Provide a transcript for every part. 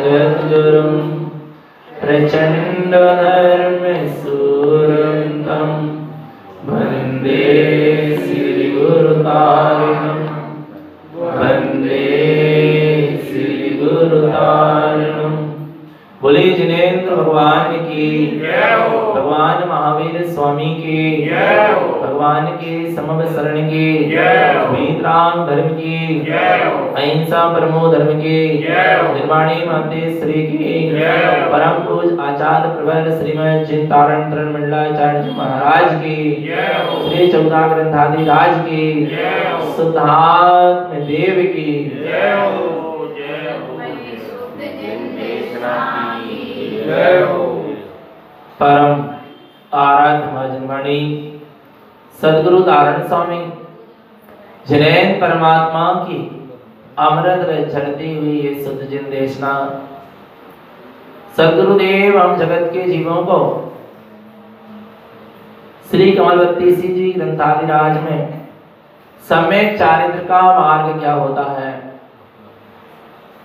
जगद्गुरुं प्रचण्डधर्मसूरं तं वन्दे श्रीगुरुतारिणं वन्दे श्रीगुरुतारिणं। बोले जिनेन्द्र भगवान की जय हो, भगवान महावीर स्वामी की जय हो, भगवान के समवसरण की जय हो, वीतराम धर्म की जय हो, अहिंसा परमो धर्म की जय हो, निर्वाणी माते श्री की जय हो, परम पूज आचार्य प्रवर श्रीमद चिंतारण मंडलाचार्य महाराज की जय हो, श्री चौदा ग्रंथाधिराज की जय हो, शुद्धात्म देव की जय हो, जय हो। परम आराध्य महाजनवाणी सद्गुरु तारण स्वामी जिनेन्द्र परमात्मा की अमृत झरती हुई ये शुद्ध जिन देशना सद्गुरुदेव हम जगत के जीवों को श्री कमलवती जी ग्रंथाधिराज में सम्यक चारित्र का मार्ग क्या होता है,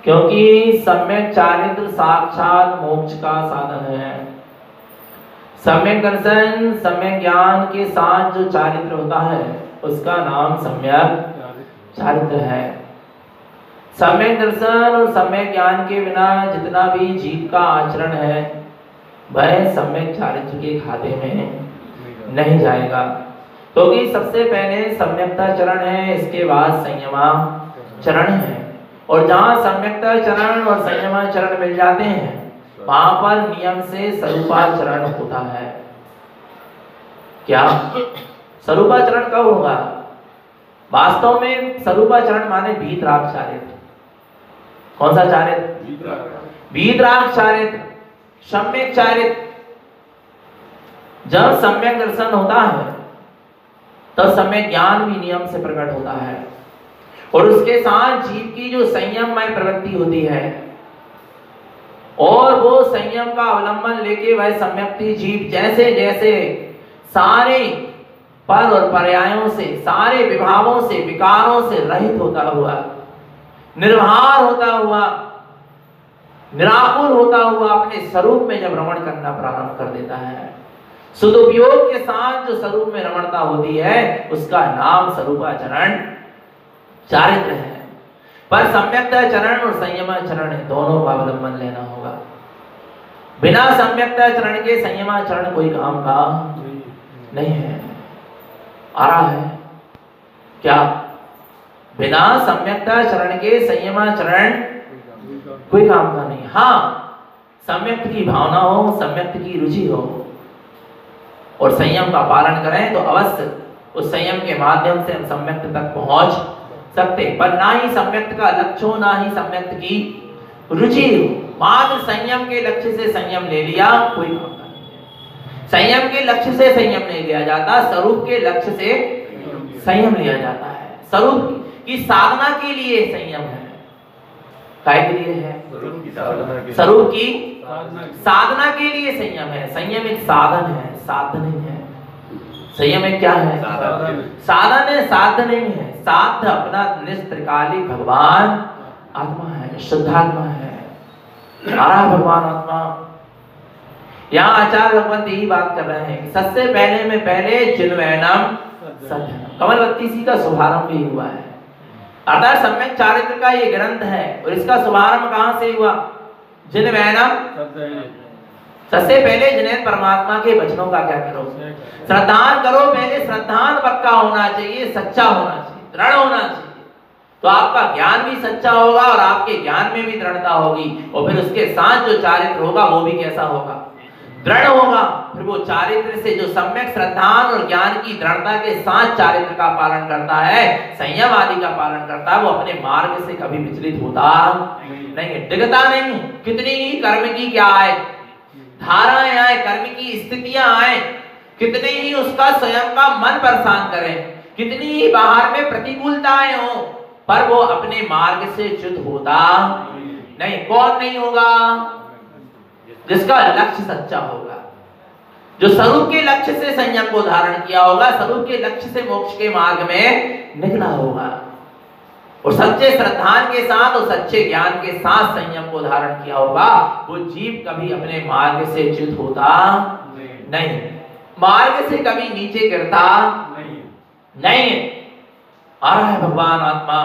क्योंकि सम्यक चारित्र साक्षात मोक्ष का साधन है। सम्यक दर्शन सम्यक ज्ञान के साथ जो चारित्र होता है उसका नाम सम्यक चारित्र है। सम्यक दर्शन और सम्यक ज्ञान के बिना जितना भी जीव का आचरण है वह सम्यक चारित्र के खाते में नहीं जाएगा, क्योंकि सबसे पहले सम्यकता चरण है, इसके बाद संयमा चरण है। और जहाँ सम्यकता चरण और संयमा चरण मिल जाते हैं वहां पर नियम से स्वरूपाचरण होता है। क्या स्वरूपाचरण कब होगा? वास्तव में स्वरूपाचरण माने वीतराग चारित्र। कौन सा चारित्र? वीतराग चारित्र, सम्यक चारित्र। जब सम्यक दर्शन होता है तब सम्यक ज्ञान भी नियम से प्रकट होता है और उसके साथ जीव की जो संयममय प्रवृत्ति होती है और वो संयम का अवलंबन लेके वह सम्यक्ति जीव जैसे जैसे सारे पर और पर्यायों से, सारे विभावों से, विकारों से रहित होता हुआ, निर्भर होता हुआ, निराकुल होता हुआ अपने स्वरूप में जब रमण करना प्रारंभ कर देता है, सदुपयोग के साथ जो स्वरूप में रमणता होती है उसका नाम स्वरूपाचरण चारित्र है। पर सम्यकता चरण और संयमाचरण दोनों का अवलंबन लेना होगा। बिना सम्यकता चरण के संयमाचरण कोई काम का नहीं है। आ रहा है क्या? बिना सम्यकता चरण के संयमाचरण कोई काम का नहीं। हाँ, सम्यक्त की भावना हो, सम्यक्त की रुचि हो और संयम का पालन करें तो अवश्य उस संयम के माध्यम से हम सम्यक्त तक पहुंच सकते, पर ना ही सम्यक्त का लक्ष्य हो, ना ही सम्यक्त की रुचि हो। मात्र संयम के लक्ष्य से संयम ले लिया कोई काम का नहीं है। संयम के लक्ष्य से संयम नहीं लिया जाता, स्वरूप के लक्ष्य से संयम लिया जाता है। स्वरूप की साधना के लिए संयम है। काय के लिए है? स्वरूप की साधना के लिए संयम है। संयम एक साधन है, साधन नहीं है। संयम एक क्या है? साधन है, साधन नहीं है। साध अपना निस्त्रिकाली भगवान आत्मा है, शुद्धात्मा है, हमारा भगवान आत्मा। यहाँ आचार्य भगवंत यही बात कर रहे हैं, सबसे पहले में पहले चिन्वैनम सत्यम। कमलवती जी का शुभारंभ भी हुआ है, अर्थात सम्यक चारित्र का ये ग्रंथ है और इसका शुभारंभ कहाँ से हुआ? जिनवैनम। सबसे पहले जिनेन्द्र परमात्मा के वचनों का क्या करो? श्रद्धान करो। पहले श्रद्धान पक्का होना चाहिए, सच्चा होना चाहिए, दृढ़ होना चाहिए, तो आपका ज्ञान भी सच्चा होगा और आपके ज्ञान में भी दृढ़ता होगी और फिर उसके साथ जो चारित्र होगा वो भी कैसा होगा? दृढ़ होगा। फिर वो चारित्र से जो सम्यक श्रद्धान और ज्ञान की दृढ़ता के साथ चारित्र का पालन करता है, संयम आदि का पालन करता है, वो अपने मार्ग से कभी विचलित होता नहीं है, डिगता नहीं। कितनी ही कर्म की क्या आए, धाराएं आए, कर्म की स्थितियां आए, कितने ही उसका स्वयं का मन परेशान करें, कितनी ही बाहर में प्रतिकूलताएं हो, पर वो अपने मार्ग से च्युत होता नहीं। कौन नहीं होगा? जिसका लक्ष्य सच्चा होगा, जो स्वरूप के लक्ष्य से संयम को धारण किया होगा, स्वरूप के लक्ष्य से मोक्ष के मार्ग में निकला होगा। और सच्चे श्रद्धान के साथ और सच्चे ज्ञान के साथ संयम को धारण किया होगा, वो जीव कभी अपने मार्ग से च्युत होता नहीं, मार्ग से कभी नीचे गिरता नहीं। आ रहा है भगवान आत्मा,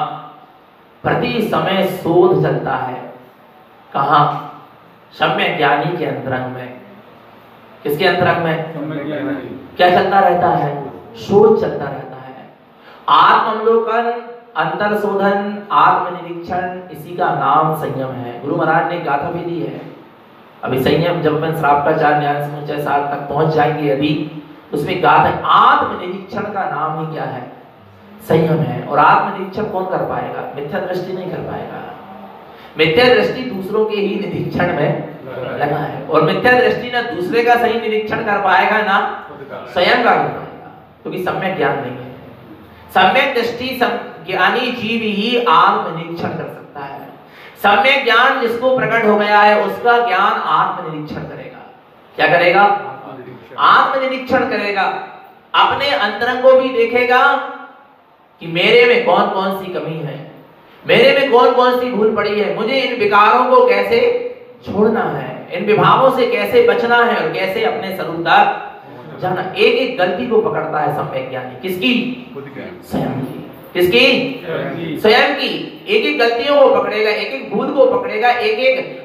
प्रति समय शोध चलता है। कहा? सम्य ज्ञानी के अंतरंग में। किसके अंतरंग में? क्या चलता रहता है? शोध चलता रहता है। आत्मावलोकन, अंतर शोधन, आत्मनिरीक्षण, इसी का नाम संयम है। गुरु महाराज ने गाथा भी दी है। अभी संयम जब अपन श्राप का 4 न्याय समुच्चय सार तक पहुंच जाएंगे, यदि उसमें गाथा आत्मनिरीक्षण का नाम ही क्या है? संयम है। और आत्मनिरीक्षण कौन कर पाएगा? मिथ्या दृष्टि नहीं कर पाएगा। मिथ्या दृष्टि दूसरों के ही निरीक्षण में लगा है, और मिथ्या दृष्टि ना दूसरे का सही निरीक्षण कर पाएगा ना स्वयं का कर पाएगा, क्योंकि सम्यक ज्ञान नहीं है। सम्यक दृष्टि ज्ञानी जीव ही आत्मनिरीक्षण कर सकता है। सम्यक ज्ञान जिसको प्रकट हो गया है उसका ज्ञान आत्मनिरीक्षण करेगा। क्या करेगा? आत्मनिरीक्षण करेगा। अपने अंतरंग को भी देखेगा कि मेरे में कौन कौन सी कमी है, मेरे में कौन कौन सी भूल पड़ी है, मुझे इन विकारों को कैसे छोड़ना है, इन विभावों से कैसे बचना है और कैसे अपने स्वरूप तक जाना। एक एक गलती को पकड़ता है सम्यक ज्ञानी। किसकी? स्वयं की। किसकी? स्वयं की। एक एक गलतियों को पकड़ेगा, एक एक भूल को पकड़ेगा, एक एक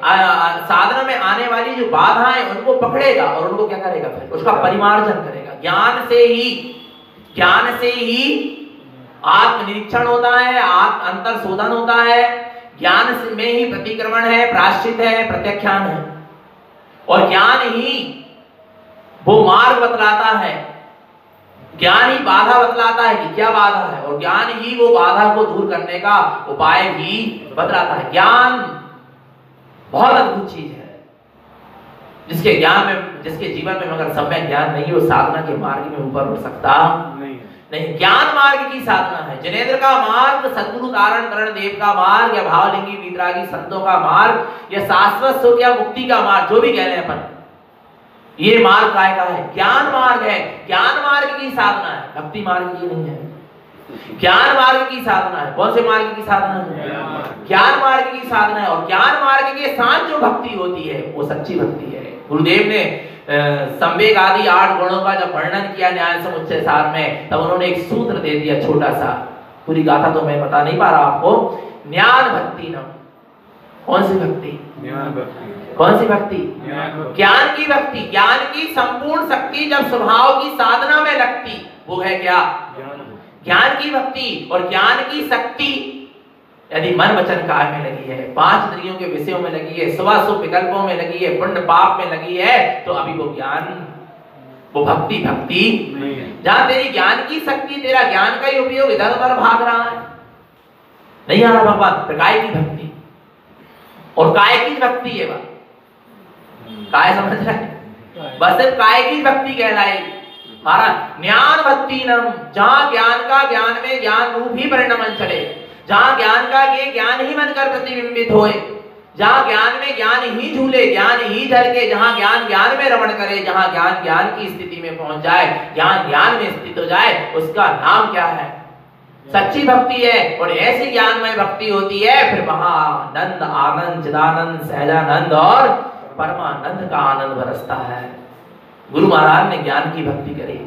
साधना में आने वाली जो बाधाएं उनको पकड़ेगा और उनको क्या करेगा? फिर उसका परिमार्जन करेगा। ज्ञान से ही आत्मनिरीक्षण होता है, अंतर शोधन होता है। ज्ञान में ही प्रतिक्रमण है, प्रायश्चित है, प्रत्याख्यान है, और ज्ञान ही वो मार्ग बतलाता है। ज्ञान ही बाधा बतलाता है कि क्या बाधा है, और ज्ञान ही वो बाधा को दूर करने का उपाय भी बतलाता है। ज्ञान बहुत अद्भुत चीज है, जिसके ज्ञान में, जिसके जीवन में मगर सम्यक ज्ञान नहीं, वो साधना के मार्ग में ऊपर उठ सकता नहीं। ज्ञान मार्ग की साधना है। जिनेंद्र का मार्ग, सद्गुरु तारण करण देव का मार्ग, या भावलिंगी वीतरागी संतों का मार्ग, या शाश्वत सुख या मुक्ति का मार्ग, जो भी कह रहे हैं अपन, ये मार्ग काय का है? ज्ञान मार्ग है। ज्ञान मार्ग की साधना है, भक्ति मार्ग की नहीं है। ज्ञान मार्ग की साधना है। कौन से मार्ग की साधना है? ज्ञान मार्ग की साधना है। और ज्ञान मार्ग के साथ जो भक्ति होती है वो सच्ची भक्ति है। गुरुदेव ने संवेग आदि 8 गुणों का जब वर्णन किया न्याय समुच्चय सार में, तब उन्होंने एक सूत्र दे दिया छोटा सा। पूरी गाथा तो मैं बता नहीं पा रहा आपको। ज्ञान भक्ति न। कौन सी भक्ति? कौन सी भक्ति? ज्ञान की भक्ति। ज्ञान की संपूर्ण शक्ति जब स्वभाव की साधना में लगती, वो है क्या? ज्ञान की भक्ति। और ज्ञान की शक्ति यदि मन वचन काया में लगी है, 5 इंद्रियों के विषयों में लगी है, शुभ विकल्पों में लगी है, पुण्य पाप में लगी है, तो अभी वो ज्ञान, वो भक्ति नहीं है। जहां तेरी ज्ञान की शक्ति, तेरा ज्ञान का ही उपयोग इधर उधर भाग रहा है, नहीं आ रहा भगवान। काय की भक्ति, और काय की भक्ति है बात। काय समझ रहा है? बस सिर्फ काय की भक्ति कहलाएगी। महाराज ज्ञान भक्ति नम, जहां ज्ञान का ज्ञान में ज्ञान रूप ही परिणमन चले, जहां ज्ञान का ये ज्ञान ही बनकर प्रतिबिंबित होए, जहां ज्ञान में ज्ञान ही झूले, ज्ञान ही झलके, जहां ज्ञान ज्ञान में रमण करे, जहां ज्ञान ज्ञान की स्थिति में पहुंच जाए, ज्ञान ज्ञान में स्थित हो जाए, उसका नाम क्या है? सच्ची भक्ति है। और ऐसी ज्ञानमय भक्ति होती है, फिर वहां आनंद, आनंद, चिदानंद, सहजानंद और परमानंद का आनंद बरसता है। गुरु महाराज ने ज्ञान की भक्ति करी,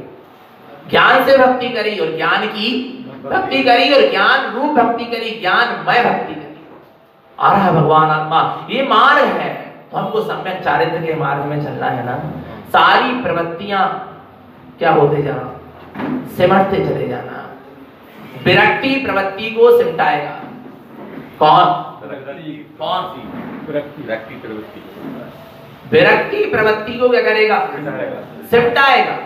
ज्ञान से भक्ति करी, और ज्ञान की भक्ति करी, और ज्ञान रूप भक्ति करी, ज्ञानमय भक्ति करी। आ रहा है भगवान आत्मा। ये मार्ग है, तो हमको सम्यक चारित्र के मार्ग में चलना है ना। सारी प्रवृत्तियां क्या होते जाना? सिमटते चले जाना। विरक्ति प्रवृत्ति को सिमटाएगा। कौन? कौन सी? विरक्ति प्रवृत्ति। विरक्ति प्रवृत्ति को क्या करेगा? सिमटाएगा।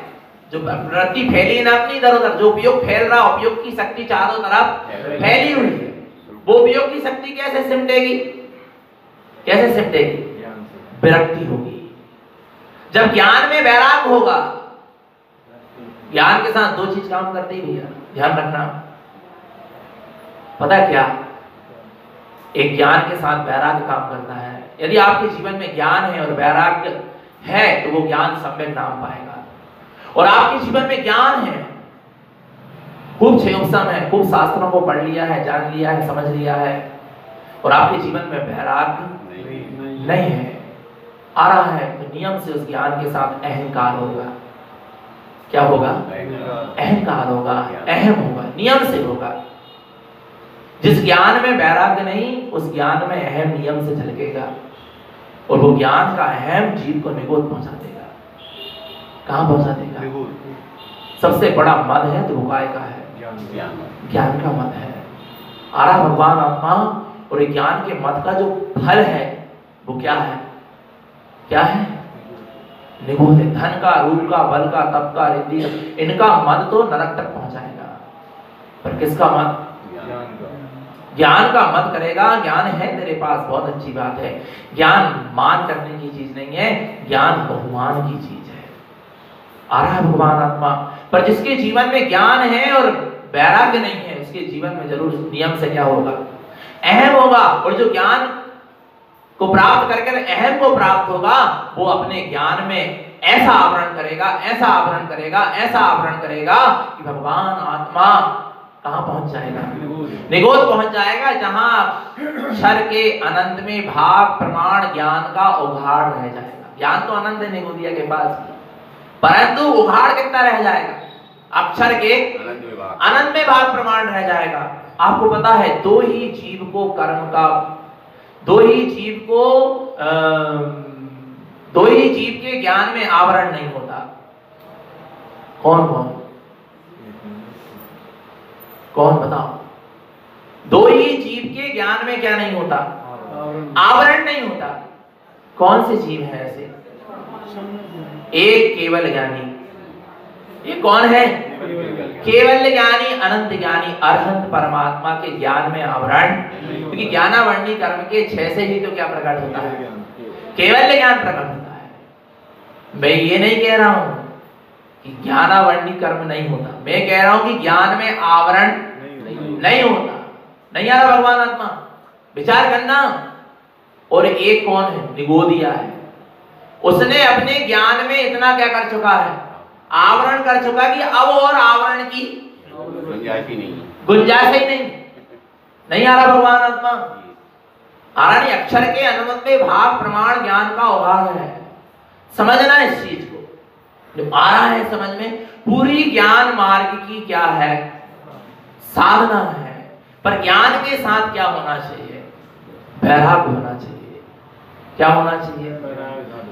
जो प्रवृत्ति फैली ना अपनी इधर उधर, जो उपयोग फैल रहा, उपयोग की शक्ति चारों तरफ फैली हुई है, वो उपयोग की शक्ति कैसे सिमटेगी? कैसे सिमटेगी? विरक्ति होगी। जब ज्ञान में वैराग होगा, ज्ञान के साथ 2 चीज काम करते ही भैया, ध्यान रखना। पता क्या? एक ज्ञान के साथ वैराग्य काम करता है। यदि आपके जीवन में ज्ञान है और वैराग्य है, तो वो ज्ञान सम्यक नाम पाएगा। और आपके जीवन में ज्ञान है खूब क्षेमसम है, खूब शास्त्रों को पढ़ लिया है, जान लिया है, समझ लिया है, और आपके जीवन में वैराग्य नहीं है, आ रहा है, तो नियम से उस ज्ञान के साथ अहंकार होगा। क्या होगा? अहंकार होगा, अहम होगा, नियम से होगा। जिस ज्ञान में वैराग्य नहीं, उस ज्ञान में अहम नियम से झलकेगा, और वो ज्ञान का अहम जीव को निगोद पहुंचा देगा। कहां पहुंचा देगा? सबसे बड़ा मद है तो उपाय का है, ज्ञान का मद है। आरा भगवान आत्मा, और ज्ञान के मद का जो फल है वो क्या है? क्या है? निगोद है। धन का, रूप का, बल का, तप का, रिद्धि, इनका मद तो नरक तक पहुंचाएगा, पर किसका मद? ज्ञान का मत करेगा। ज्ञान है तेरे पास, बहुत अच्छी बात है। ज्ञान मान करने की चीज नहीं है, ज्ञान बहुमान की चीज है। आ रहा है भगवान आत्मा। पर जिसके जीवन में ज्ञान है और वैराग्य नहीं है, उसके जीवन में जरूर नियम से क्या होगा? अहम होगा। और जो ज्ञान को प्राप्त करके अहम को प्राप्त होगा, वो अपने ज्ञान में ऐसा आवरण करेगा, ऐसा आवरण करेगा, ऐसा आवरण करेगा कि भगवान आत्मा कहां पहुंच जाएगा? निगोद पहुंच जाएगा, जहां क्षर के अनंत में भाग प्रमाण ज्ञान का उघाड़ रह जाएगा। ज्ञान तो अनंत है निगोदिया के पास, परंतु उघाड़ कितना रह जाएगा? अक्षर के अनंत में भाग प्रमाण रह जाएगा। आपको पता है, दो ही जीव को कर्म का, दो ही जीव के ज्ञान में आवरण नहीं होता। कौन कौन? कौन बताओ? दो ही जीव के ज्ञान में क्या नहीं होता? आवरण नहीं होता। कौन से जीव हैं ऐसे? एक केवल ज्ञानी। ये कौन है? केवल ज्ञानी, अनंत ज्ञानी, अरहंत परमात्मा के ज्ञान में आवरण। क्योंकि ज्ञानावरणी कर्म के 6 से ही तो क्या प्रकट होता है? केवल ज्ञान प्रकट होता है। मैं ये नहीं कह रहा हूं कि ज्ञानावरणी कर्म नहीं होता, मैं कह रहा हूं कि ज्ञान में आवरण नहीं होता। नहीं आ रहा भगवान आत्मा? विचार करना। और एक कौन है? निगोदिया है। उसने अपने ज्ञान में इतना क्या कर चुका है? आवरण कर चुका कि अब और आवरण की गुंजाइश ही नहीं आ रहा भगवान आत्मा। आ रहा नहीं। अक्षर के अनुमत में भाग प्रमाण ज्ञान का उभार है। समझना इस चीज को, जो आ रहा है समझ में। पूरी ज्ञान मार्ग की क्या है? साधना है। पर ज्ञान के साथ क्या होना चाहिए? वैराग्य होना चाहिए। क्या होना चाहिए?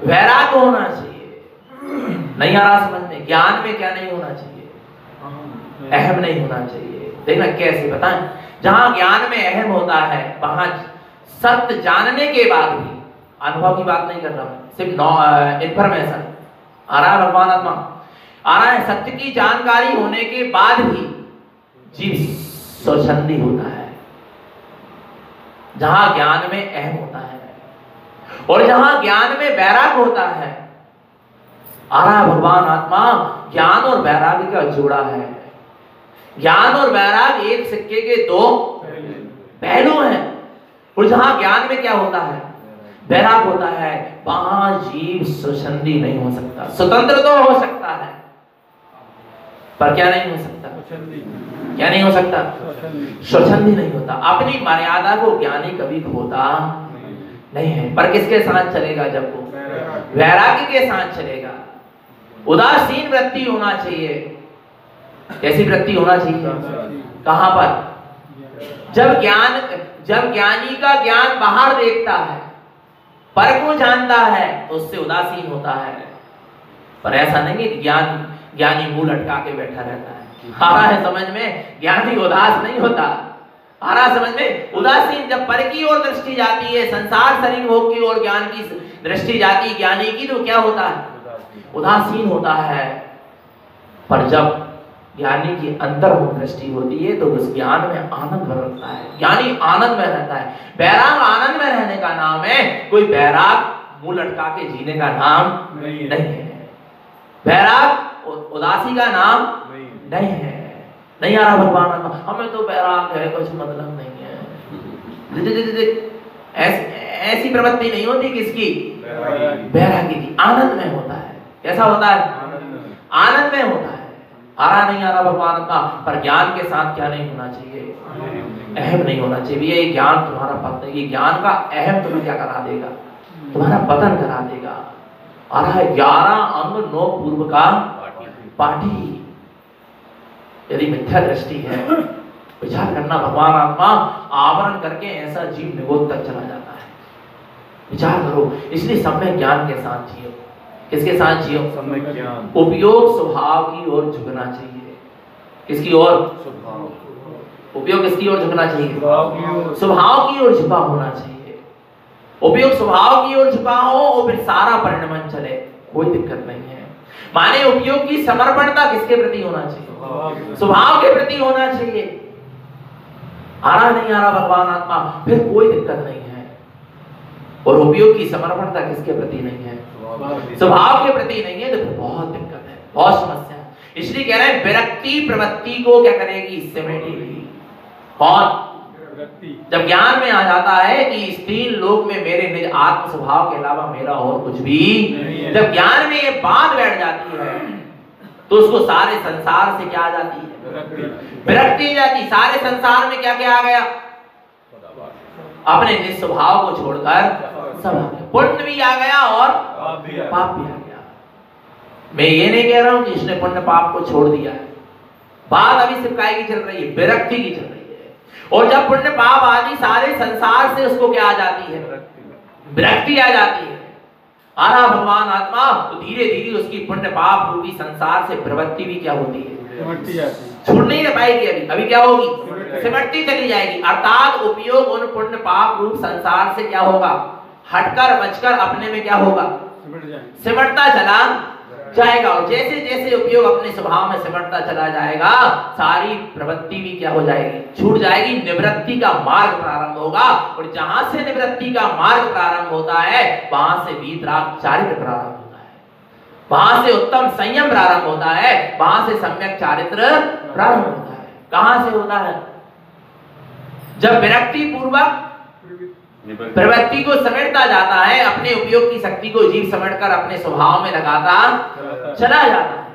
वैराग्य होना चाहिए। नहीं आ रहा समझ में? ज्ञान में क्या नहीं होना चाहिए? अहम नहीं होना चाहिए। देखना कैसे बताएं। जहां ज्ञान में अहम होता है, वहां सत्य जानने के बाद भी, अनुभव की बात नहीं कर रहा हूं, सिर्फ इंफॉर्मेशन। आ रहा है भगवान आत्मा? आ रहा है। सत्य की जानकारी होने के बाद भी जीव स्वच्छंदी होता है। जहां ज्ञान में अहम होता है और जहां ज्ञान में वैराग्य होता है, आ रहा है भगवान आत्मा। ज्ञान और वैराग्य का जोड़ा है। ज्ञान और वैराग्य एक सिक्के के दो पहलू हैं। और जहां ज्ञान में क्या होता है? वैराग्य होता है, वहां जीव स्वच्छंदी नहीं हो सकता। स्वतंत्र तो हो सकता है, पर क्या नहीं हो सकता? क्या नहीं हो सकता? स्वच्छंदी नहीं होता। अपनी मर्यादा को ज्ञानी कभी खोता नहीं है। पर किसके साथ चलेगा? जब वो वैराग्य के साथ चलेगा। उदासीन वृत्ति होना चाहिए। कैसी वृत्ति होना चाहिए? कहां पर? जब ज्ञानी का ज्ञान बाहर देखता है, पर को जानता है, तो उससे उदासीन होता है। पर ऐसा नहीं है कि ज्ञानी मुंह लटका के बैठा रहता है। आ रहा है समझ में? ज्ञानी उदास नहीं होता। आ रहा समझ में? उदासीन जब पर की ओर दृष्टि जाती है, संसार शरीर भोग की ओर ज्ञान की दृष्टि जाती ज्ञानी की, तो क्या होता है? उदासीन होता है। पर जब ज्ञानी की अंतर्मुख दृष्टि होती है, तो उस ज्ञान में आनंद बरसता है। ज्ञानी आनंद में रहता है। बैराग आनंद में रहने का नाम है। कोई बैराग मुंह लटका के जीने का नाम नहीं है। बैराग उदासी का नाम नहीं है। नहीं आ रहा भगवान आत्मा? हमें तो बैराग है, कुछ मतलब नहीं है। ऐसी प्रवृत्ति नहीं होती किसकी? बैरागी की। आनंद में होता है। कैसा होता है? आनंद में होता है। आ रहा नहीं आ रहा भगवान आत्मा, पर ज्ञान के साथ क्या नहीं होना चाहिए, अहम नहीं होना चाहिए। ये ज्ञान तुम्हारा पतन, ये ज्ञान का अहम तुम्हें क्या करा देगा, तुम्हारा पतन करा देगा। आ रहा है 11 अंग 9 पूर्व का पाठी। यदि मिथ्या दृष्टि है, विचार करना, भगवान आत्मा आवरण करके ऐसा जीव निगोद तक चला जाता है। विचार करो, इसलिए सम्यक ज्ञान के साथ जियो। किसके साथ जियो, सम्यक ज्ञान। उपयोग स्वभाव की ओर झुकना चाहिए। किसकी ओर, उपयोग किसकी ओर झुकना चाहिए, स्वभाव की ओर झुका होना चाहिए। उपयोग स्वभाव की ओर झुका हो और फिर सारा परिणमन चले, कोई दिक्कत नहीं है। माने उपयोग की समर्पणता किसके प्रति होना चाहिए, स्वभाव के प्रति होना चाहिए। आ रहा नहीं आ रहा भगवान आत्मा, फिर कोई दिक्कत नहीं है। और उपयोग की समर्पणता किसके प्रति नहीं है, स्वभाव के प्रति नहीं है, तो फिर बहुत दिक्कत है, बहुत समस्या है। इसलिए कह रहे हैं विरक्ति प्रवृत्ति को क्या करेगी, समेटेगी। कौन, जब ज्ञान में आ जाता है कि इस 3 लोक में मेरे निज आत्म स्वभाव के अलावा मेरा और कुछ भी नहीं है। जब ज्ञान में ये बात बैठ जाती है तो उसको सारे संसार से क्या आ जाती है, विरक्ति जाती। सारे संसार में क्या क्या आ गया, अपने निज स्वभाव को छोड़कर सब, पुण्य भी आ गया और पाप भी आ गया। मैं ये नहीं कह रहा हूं कि इसने पुण्य पाप को छोड़ दिया है, बात अभी सिर्फ काय की चल रही है, विरक्ति की चल रही है। और जब पुण्य पाप आदि सारे संसार से उसको क्या आ जाती है, विरक्ति आ जाती है। आ रहा भगवान आत्मा, तो धीरे धीरे उसकी पुण्य पाप रूपी संसार से प्रवृत्ति भी क्या होती है, छूट नहीं रह पाएगी। अभी क्या होगी, सिमटती चली जाएगी। अर्थात उपयोग उन पुण्य पाप रूप संसार से क्या होगा, हटकर बचकर अपने में क्या होगा, सिमटता चला जाएगा। और जैसे जैसे उपयोग अपने स्वभाव में सिमटता चला जाएगा, सारी प्रवृत्ति भी क्या हो जाएगी, छूट जाएगी। निवृत्ति का मार्ग प्रारंभ होगा। और जहां से निवृत्ति का मार्ग प्रारंभ होता है, वहां से वीतराग चारित्र प्रारंभ होता है, वहां से उत्तम संयम प्रारंभ होता है, वहां से सम्यक चारित्र प्रारंभ होता है। कहां से होता है, जब विरक्ति पूर्वक प्रवृत्ति को समेटता जाता है, अपने उपयोग की शक्ति को जीव समेटकर अपने स्वभाव में लगाता चला जाता है।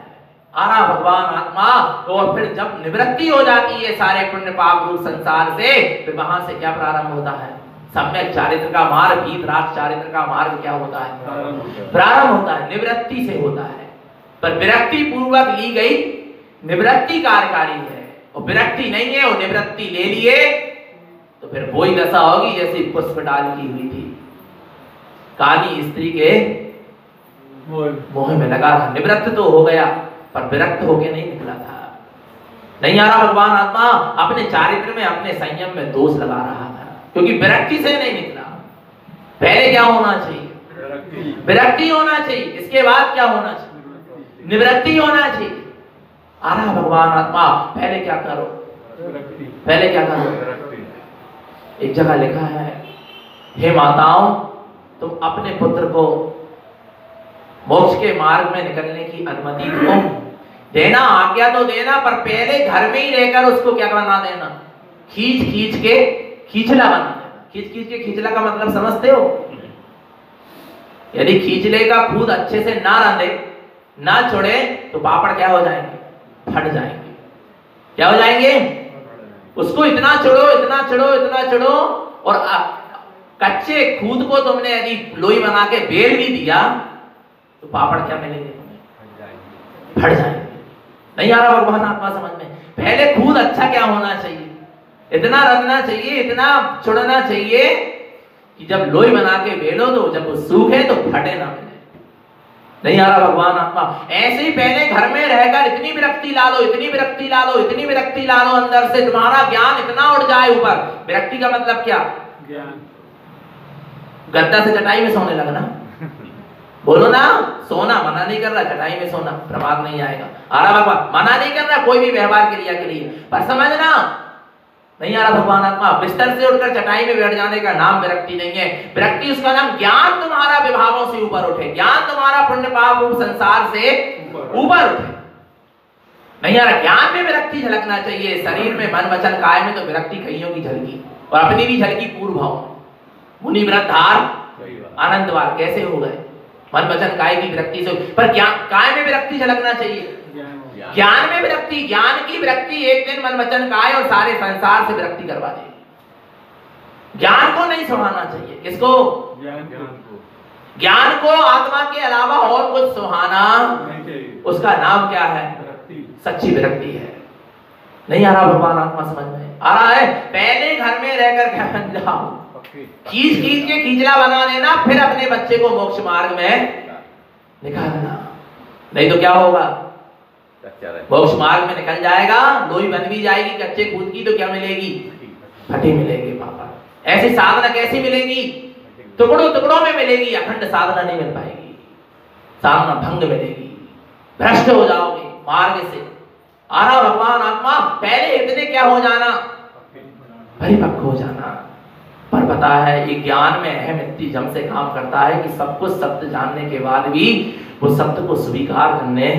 आ रहा भगवान आत्मा, और फिर जब निवृत्ति हो जाती है सारे पुण्य पाप रूप संसार से, फिर वहां से क्या प्रारंभ होता है, सम्यक चारित्र का मार्ग, वीतराग चारित्र का मार्ग क्या होता है, प्रारंभ होता है, निवृत्ति से होता है। पर विरक्ति पूर्वक ली गई निवृत्ति कार्यकारी है, और विरक्ति नहीं है और निवृत्ति ले लिए तो फिर वही दशा होगी जैसी पुष्प डाल की हुई थी, काली स्त्री के मोह में लगा रहा। निवृत्त तो हो गया पर विरक्त होके नहीं निकला था। नहीं आ रहा भगवान आत्मा, अपने चारित्र में अपने संयम में दोष लगा रहा था, क्योंकि विरक्ति से नहीं निकला। पहले क्या होना चाहिए, विरक्ति होना चाहिए, इसके बाद क्या होना चाहिए, निवृत्ति होना चाहिए। आ रहा भगवान आत्मा, पहले क्या करो, पहले क्या करो। एक जगह लिखा है, हे माताओं, तुम अपने पुत्र को मोक्ष के मार्ग में निकलने की अनुमति दो, देना, आज्ञा तो देना, पर पहले घर में ही रहकर उसको क्या बना देना, खींच खींच के खींचला बना देना। खींच खींच के खींचला का मतलब समझते हो, यदि खींचले का खुद अच्छे से ना रंधे ना छोड़े तो पापड़ क्या हो जाएंगे, फट जाएंगे। क्या हो जाएंगे, उसको इतना चढ़ो इतना चढ़ो इतना चढ़ो, और कच्चे खुद को तुमने यदि लोई बना के बेल भी दिया तो पापड़ क्या मिलेंगे तुम्हें, फट जाएंगे। नहीं आ रहा भगवान आत्मा समझ में। पहले खुद अच्छा क्या होना चाहिए, इतना रंधना चाहिए, इतना चुड़ना चाहिए कि जब लोई बना के बेलो तो जब वो सूखे तो फटे ना मिले। नहीं आ रहा भगवान आत्मा। ऐसे ही पहले घर में रहकर इतनी विरक्ति ला लो, इतनी विरक्ति ला लो, इतनी विरक्ति ला लो, अंदर से तुम्हारा ज्ञान इतना उड़ जाए ऊपर। विरक्ति का मतलब क्या, ज्ञान। गद्दा से चटाई में सोने लगना, बोलो ना, सोना मना नहीं कर रहा, चटाई में सोना प्रमाद नहीं आएगा। आ रहा भगवान, मना नहीं कर रहा कोई भी व्यवहार क्रिया के लिए, पर समझना नहीं आ रहा भगवान आत्मा। बिस्तर से उठकर चटाई में बैठ जाने का नाम विरक्ति नहीं है। विरक्ति उसका नाम ज्ञान तुम्हारा विभावों से ऊपर उठे, ज्ञान तुम्हारा पुण्य पाप रूप संसार से ऊपर उठे। नहीं आ रहा, ज्ञान में विरक्ति झलकना चाहिए। शरीर में मन वचन काय में तो विरक्ति कईयों की झलकी, और अपनी भी झलकी पूर्व भाव। मुनि व्रतधार आनंदवार कैसे हो गए, मन वचन काय की विरक्ति से, पर ज्ञान काय में विरक्ति झलकना चाहिए, ज्ञान में विरक्ति, ज्ञान की विरक्ति एक दिन मन वचन काया और सारे संसार से विरक्ति करवा देगी। ज्ञान को नहीं सुहाना चाहिए। किसको? ज्ञान को आत्मा के अलावा और कुछ सुहाना नहीं चाहिए। उसका नाम क्या है? सच्ची विरक्ति है। नहीं आ रहा भगवान आत्मा समझ में आ रहा है? पहले घर में रहकर क्या बन जाओ, खींच खींच के खींचला बना लेना, फिर अपने बच्चे को मोक्ष मार्ग में निकालना। नहीं तो क्या होगा? मोक्ष मार्ग में निकल जाएगा, लोई बन भी जाएगी कच्चे खूद की, तो क्या मिलेगी? फटी मिलेगी। पापा ऐसी साधना कैसी मिलेगी? टुकड़ों टुकड़ों में मिलेगी, अखंड साधना नहीं मिल पाएगी। साधना भंग मिलेगी, भ्रष्ट हो जाओगे मार्ग से। आ रहा भगवान आत्मा, पहले इतने क्या हो जाना? परिपक्व हो जाना। पर पता है ये ज्ञान में अहम इतनी जम से काम करता है कि सब कुछ सत्य जानने के बाद भी वो सत्य को स्वीकार करने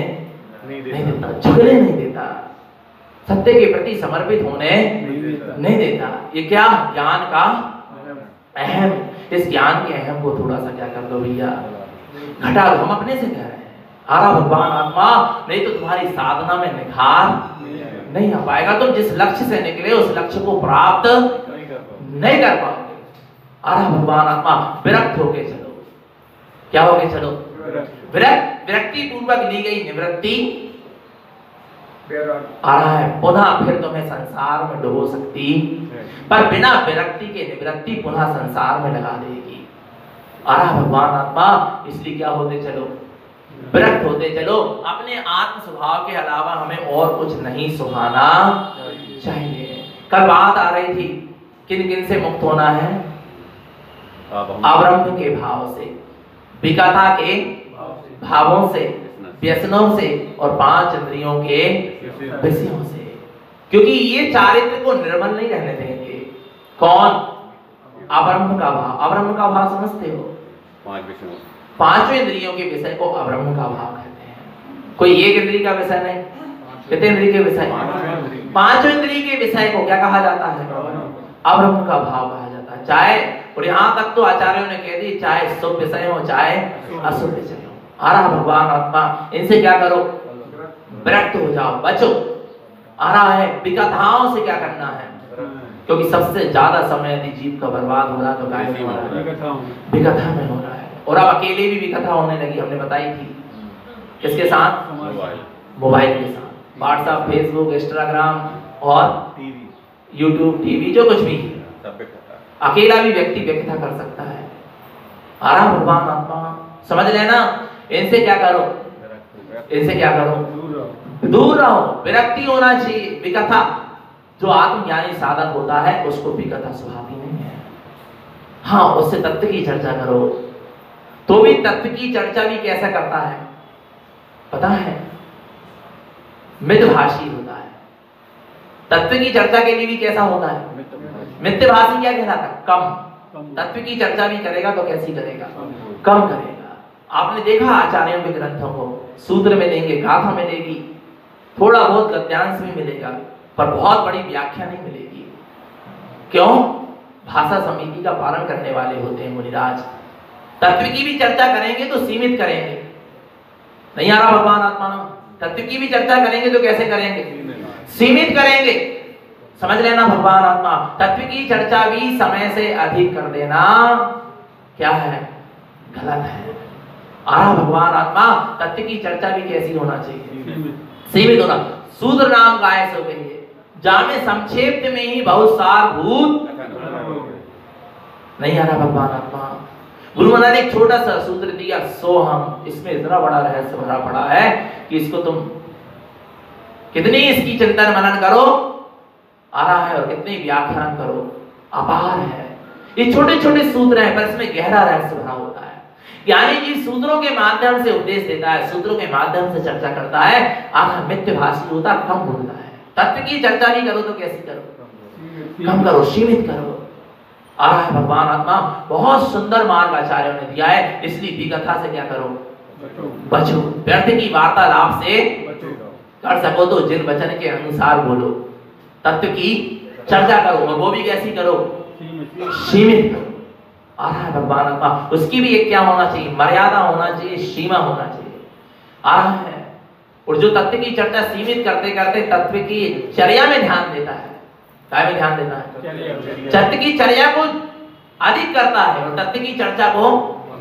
नहीं देता, झगड़े नहीं देता, सत्य के प्रति समर्पित होने नहीं देता। ये क्या? ज्ञान का अहम। इस ज्ञान के अहम को थोड़ा सा क्या कर दो भैया, घटा दो। हम अपने से कह रहे हैं आ रहा भगवान आत्मा, नहीं तो तुम्हारी साधना में निखार नहीं आ पाएगा। तुम जिस लक्ष्य से निकले उस लक्ष्य को प्राप्त नहीं कर पाओगे। आ रहा भगवान आत्मा, विरक्त होके चलो। क्या होके चलो? विरक्ति पूर्वक ली गई निवृत्ति आ रहा है पुनः फिर तुम्हें संसार में डुबो सकती, पर बिना विरक्ति के निवृत्ति पुनः संसार में लगा देगी। आ रहा भगवान आत्मा, इसलिए क्या होते चलो? विरक्त होते चलो। अपने आत्म स्वभाव के अलावा हमें और कुछ नहीं सुहाना चाहिए। कल बात आ रही थी, किन किन से मुक्त होना है? अब्रह्म के भाव से, विकथा के भावों से, व्यसनों से और 5 इंद्रियों के विषयों से। क्योंकि ये चारित्र को निर्मल नहीं रहने देंगे। कौन? अब्रह्म का भाव। अब्रह्म का भाव समझते हो? 5 इंद्रियों के विषय को अब्रह्म का भाव कहते हैं। कोई एक इंद्रिय का विषय नहीं। कितने इंद्रिय के विषय? 5 इंद्रिय के विषय को क्या कहा जाता है? अब्रह्म का भाव कहा जाता है। चाहे, और यहाँ तक तो आचार्यों ने कह दी, चाहे शुभ विषय हो चाहे अशुभ विषय हो। आ रहा भगवान आत्मा, इनसे क्या करो? विरक्त हो जाओ, बचो। आ रहा है विकथाओं से क्या करना है? क्योंकि सबसे ज्यादा समय यदि जीव का बर्बाद हो रहा तो क्या हो रहा है? विकथा में हो रहा है। और अब अकेले भी विकथा होने लगी, हमने बताई थी। किसके साथ? मोबाइल के साथ। व्हाट्सएप, फेसबुक, इंस्टाग्राम और यूट्यूब, टीवी, जो कुछ भी अकेला भी व्यक्ति व्यक्ता कर सकता है। आ रहा भगवान आत्मा, समझ लेना। इनसे क्या करो? इनसे क्या करो? दूर रहो। विरक्ति होना चाहिए। विकथा, जो आत्मज्ञानी साधक होता है उसको विकथा सुहाती नहीं है। हाँ, उससे तत्व की चर्चा करो। तो भी तत्व की चर्चा भी कैसा करता है पता है? मितभाषी होता है। तत्व की चर्चा के लिए भी कैसा होता है? मितभाषी। क्या कहलाता है? कम। तत्व की चर्चा भी करेगा तो कैसी करेगा? कम करेगा। आपने देखा आचार्यों के ग्रंथों को, सूत्र मिलेंगे, गाथा मिलेगी, थोड़ा बहुत गद्यांश भी मिलेगा, पर बहुत बड़ी व्याख्या नहीं मिलेगी। क्यों? भाषा समिति का पालन करने वाले होते हैं मुनिराज। तत्व की भी चर्चा करेंगे तो सीमित करेंगे। नहीं आ रहा भगवान आत्मा? तत्व की भी चर्चा करेंगे तो कैसे करेंगे? सीमित करेंगे। समझ लेना भगवान आत्मा, तत्व की चर्चा भी समय से अधिक कर देना क्या है? गलत है। आ रहा भगवान आत्मा, तत्व की चर्चा भी कैसी होना चाहिए? सीमित होना। सूत्र नाम गाय सो गई है, जामे संक्षेप में ही बहुत सार भूत। नहीं आ रहा भगवान आत्मा? गुरु महाराज ने एक छोटा सा सूत्र दिया, सो हम। इसमें इतना बड़ा रहस्य भरा पड़ा है कि इसको तुम कितनी इसकी चिंतन मनन करो, आ रहा है, और कितनी व्याख्यान करो, अपार है। ये छोटे छोटे सूत्र हैं पर इसमें गहरा रहस्य भरा होता है। ज्ञानी जी सूत्रों के माध्यम से उपदेश देता है, सूत्रों के माध्यम से चर्चा करता है। आखिर मिथ्यभाषी होता, कम बोलता है। तत्व की चर्चा भी करो तो कैसी करो? कम करो, सीमित करो। आ रहा है भगवान आत्मा, बहुत सुंदर मार्ग आचार्यों ने दिया है। इसलिए विकथा से क्या करो? बचो। व्यर्थ की वार्तालाप से कर सको तो जिन वचन के अनुसार बोलो। तत्व की चर्चा करो, और वो भी कैसी करो? सीमित करो। आ रहा है भगवान आत्मा, उसकी भी एक क्या होना चाहिए? मर्यादा होना चाहिए, सीमा होना चाहिए। आ रहा है और जो तत्व की चर्चा सीमित करते करते तत्व की चर्या में ध्यान देता है, क्या में ध्यान देता है, तत्व की चर्या को अधिक करता है और तत्व की चर्चा को